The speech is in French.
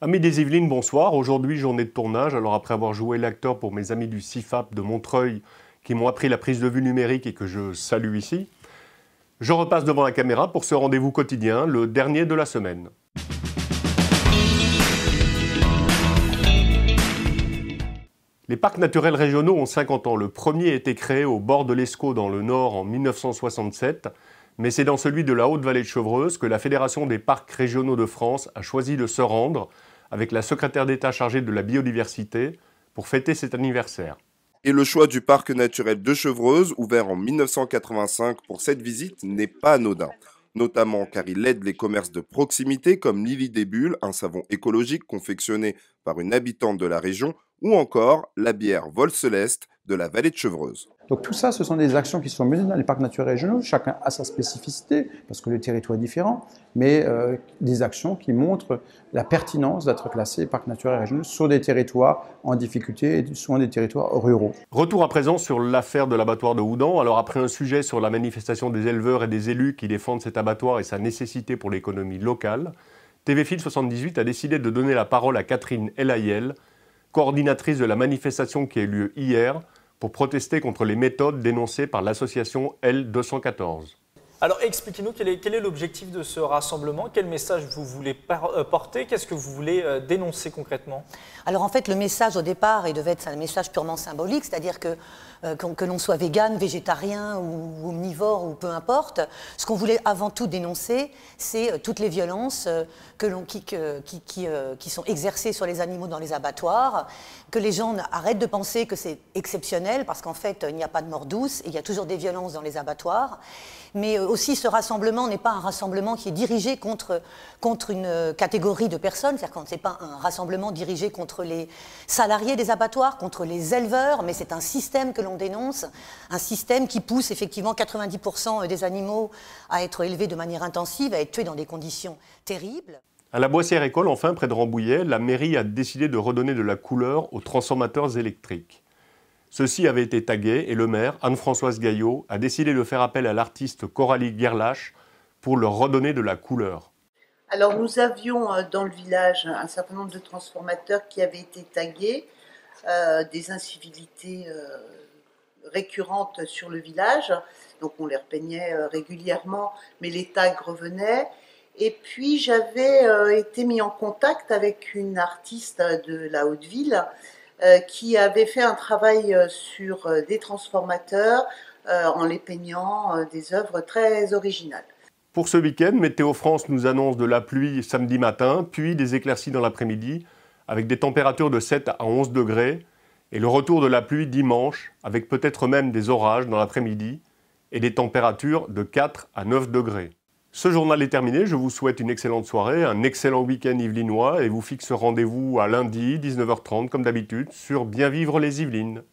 Amis des Yvelines, bonsoir. Aujourd'hui, journée de tournage. Alors après avoir joué l'acteur pour mes amis du CIFAP de Montreuil qui m'ont appris la prise de vue numérique et que je salue ici, je repasse devant la caméra pour ce rendez-vous quotidien, le dernier de la semaine. Les parcs naturels régionaux ont 50 ans. Le premier a été créé au bord de l'Escaut dans le Nord en 1967, mais c'est dans celui de la Haute-Vallée de Chevreuse que la Fédération des parcs régionaux de France a choisi de se rendre avec la secrétaire d'État chargée de la biodiversité pour fêter cet anniversaire. Et le choix du parc naturel de Chevreuse, ouvert en 1985 pour cette visite, n'est pas anodin. Notamment car il aide les commerces de proximité comme Lily des Bulles, un savon écologique confectionné par une habitante de la région, ou encore la bière Vol Céleste de la vallée de Chevreuse. Donc tout ça, ce sont des actions qui sont menées dans les parcs naturels régionaux. Chacun a sa spécificité, parce que le territoire est différent, mais des actions qui montrent la pertinence d'être classés parcs naturels régionaux sur des territoires en difficulté et souvent des territoires ruraux. Retour à présent sur l'affaire de l'abattoir de Houdan. Alors après un sujet sur la manifestation des éleveurs et des élus qui défendent cet abattoir et sa nécessité pour l'économie locale, TV Fil 78 a décidé de donner la parole à Catherine Elayel, coordinatrice de la manifestation qui a eu lieu hier, pour protester contre les méthodes dénoncées par l'association L214. Alors expliquez-nous quel est l'objectif de ce rassemblement, quel message vous voulez porter, qu'est-ce que vous voulez dénoncer concrètement? Alors en fait le message au départ il devait être un message purement symbolique, c'est-à-dire que l'on soit végane, végétarien ou omnivore ou peu importe, ce qu'on voulait avant tout dénoncer c'est toutes les violences qui sont exercées sur les animaux dans les abattoirs, que les gens arrêtent de penser que c'est exceptionnel parce qu'en fait il n'y a pas de mort douce et il y a toujours des violences dans les abattoirs. Mais aussi, ce rassemblement n'est pas un rassemblement qui est dirigé contre une catégorie de personnes, c'est-à-dire que ce n'est pas un rassemblement dirigé contre les salariés des abattoirs, contre les éleveurs, mais c'est un système que l'on dénonce, un système qui pousse effectivement 90% des animaux à être élevés de manière intensive, à être tués dans des conditions terribles. À la Boissière-École, enfin, près de Rambouillet, la mairie a décidé de redonner de la couleur aux transformateurs électriques. Ceux-ci avaient été tagués et le maire, Anne-Françoise Gaillot, a décidé de faire appel à l'artiste Coralie Guerlache pour leur redonner de la couleur. Alors nous avions dans le village un certain nombre de transformateurs qui avaient été tagués, des incivilités récurrentes sur le village, donc on les repeignait régulièrement, mais les tags revenaient. Et puis j'avais été mis en contact avec une artiste de la Haute-Ville qui avait fait un travail sur des transformateurs en les peignant des œuvres très originales. Pour ce week-end, Météo France nous annonce de la pluie samedi matin, puis des éclaircies dans l'après-midi, avec des températures de 7 à 11 degrés, et le retour de la pluie dimanche, avec peut-être même des orages dans l'après-midi, et des températures de 4 à 9 degrés. Ce journal est terminé, je vous souhaite une excellente soirée, un excellent week-end yvelinois et vous fixe rendez-vous à lundi, 19h30, comme d'habitude, sur Bien vivre les Yvelines.